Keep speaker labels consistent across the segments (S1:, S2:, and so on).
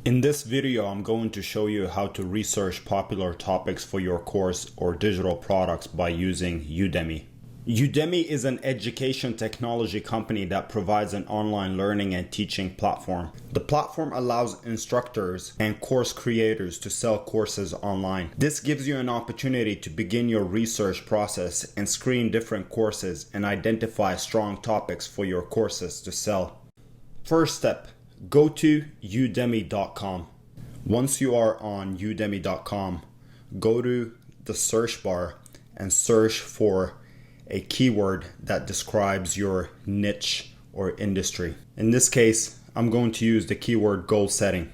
S1: In this video, I'm going to show you how to research popular topics for your course or digital products by using Udemy. Udemy is an education technology company that provides an online learning and teaching platform. The platform allows instructors and course creators to sell courses online. This gives you an opportunity to begin your research process and screen different courses and identify strong topics for your courses to sell. First step. Go to udemy.com. Once you are on udemy.com, go to the search bar and search for a keyword that describes your niche or industry. In this case, I'm going to use the keyword goal setting,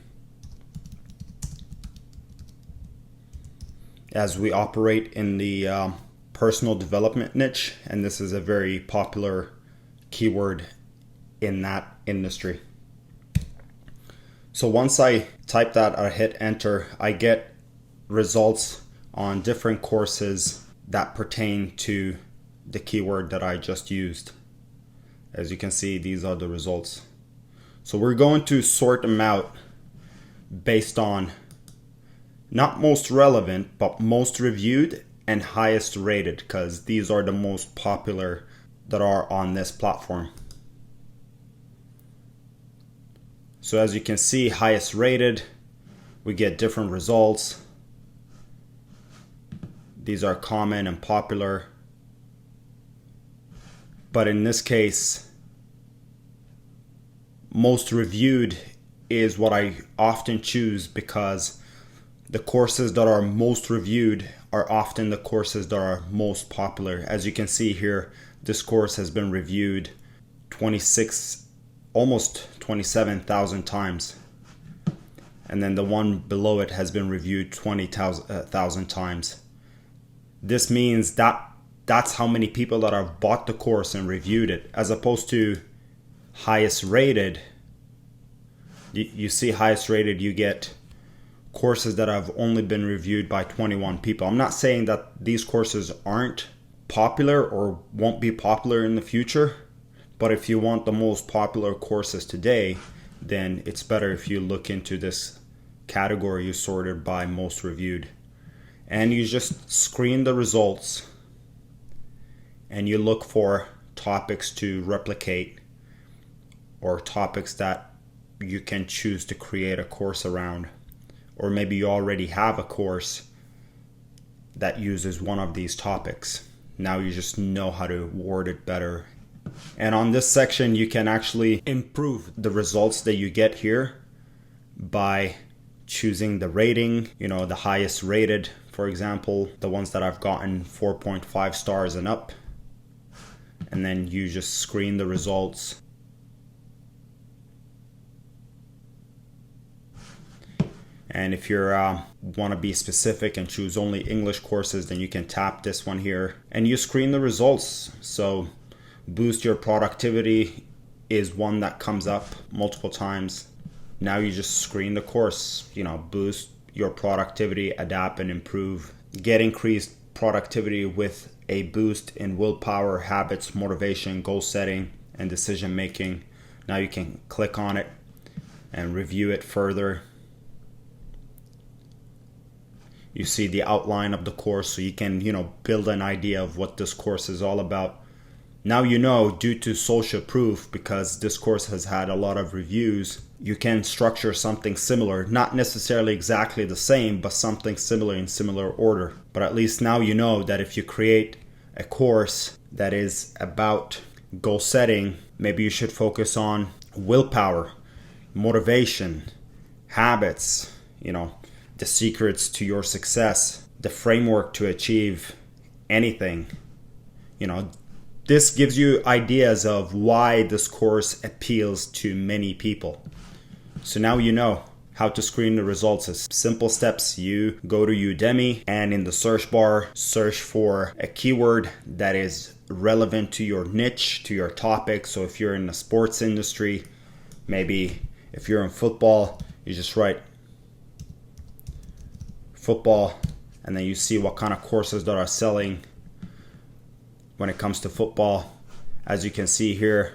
S1: as we operate in the personal development niche, and this is a very popular keyword in that industry. So once I type that or hit enter, I get results on different courses that pertain to the keyword that I just used. As you can see, these are the results. So we're going to sort them out based on not most relevant, but most reviewed and highest rated, because these are the most popular that are on this platform. So as you can see, highest rated, we get different results. These are common and popular. But in this case, most reviewed is what I often choose, because the courses that are most reviewed are often the courses that are most popular. As you can see here, this course has been reviewed almost 27,000 times. And then the one below it has been reviewed 20,000 times. This means that that's how many people that have bought the course and reviewed it, as opposed to highest rated. You see highest rated, you get courses that have only been reviewed by 21 people. I'm not saying that these courses aren't popular or won't be popular in the future, but if you want the most popular courses today, then it's better if you look into this category you sorted by most reviewed. And you just screen the results and you look for topics to replicate or topics that you can choose to create a course around. Or maybe you already have a course that uses one of these topics. Now you just know how to word it better. And on this section, you can actually improve the results that you get here by choosing the rating, the highest rated, for example, the ones that I've gotten 4.5 stars and up. And then you just screen the results. And if you want to be specific and choose only English courses, then you can tap this one here and you screen the results. So boost your productivity is one that comes up multiple times. Now you just screen the course, boost your productivity, adapt and improve. Get increased productivity with a boost in willpower, habits, motivation, goal setting, and decision making. Now you can click on it and review it further. You see the outline of the course, so you can, build an idea of what this course is all about. Now due to social proof, because this course has had a lot of reviews, you can structure something similar, not necessarily exactly the same, but something similar in similar order. But at least now you know that if you create a course that is about goal setting, maybe you should focus on willpower, motivation, habits, the secrets to your success, the framework to achieve anything. This gives you ideas of why this course appeals to many people. So now you know how to screen the results. As simple steps. You go to Udemy and in the search bar, search for a keyword that is relevant to your niche, to your topic. So if you're in the sports industry, maybe if you're in football, you just write football, and then you see what kind of courses that are selling when it comes to football. As you can see here,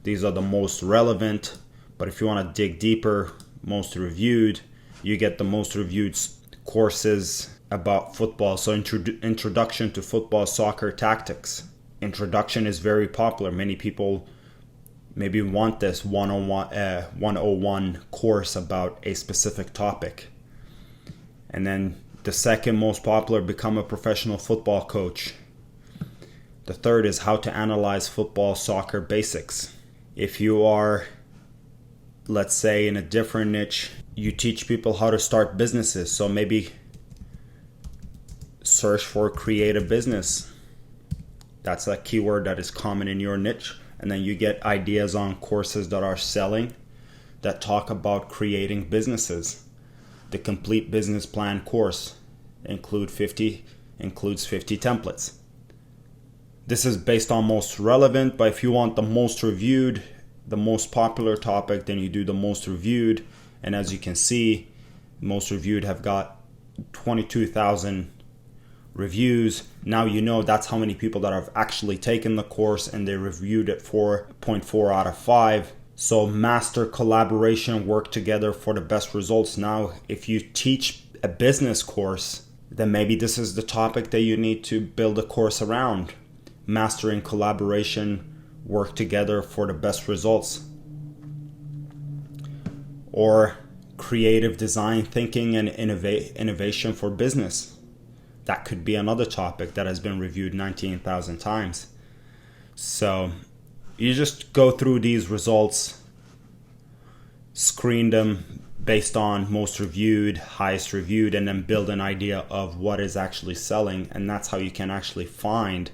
S1: these are the most relevant, but if you want to dig deeper, most reviewed, you get the most reviewed courses about football. So introduction to football, soccer tactics. Introduction is very popular. Many people maybe want this 101 course about a specific topic. And then the second most popular, become a professional football coach. The third is how to analyze football, soccer basics. If you are, let's say, in a different niche, you teach people how to start businesses. So maybe search for creative business. That's a keyword that is common in your niche. And then you get ideas on courses that are selling that talk about creating businesses. The complete business plan course includes 50 templates. This is based on most relevant, but if you want the most reviewed, the most popular topic, then you do the most reviewed. And as you can see, most reviewed have got 22,000 reviews. Now you know that's how many people that have actually taken the course, and they reviewed it 4.4 out of 5. So master collaboration, work together for the best results. Now, if you teach a business course, then maybe this is the topic that you need to build a course around. Mastering collaboration, work together for the best results. Or creative design thinking and innovation for business. That could be another topic that has been reviewed 19,000 times. So you just go through these results, screen them based on most reviewed, highest reviewed, and then build an idea of what is actually selling. And that's how you can actually find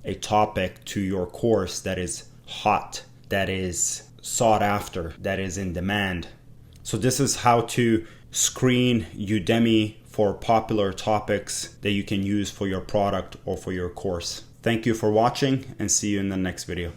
S1: a topic to your course that is hot, that is sought after, that is in demand. So this is how to screen Udemy for popular topics that you can use for your product or for your course. Thank you for watching, and see you in the next video.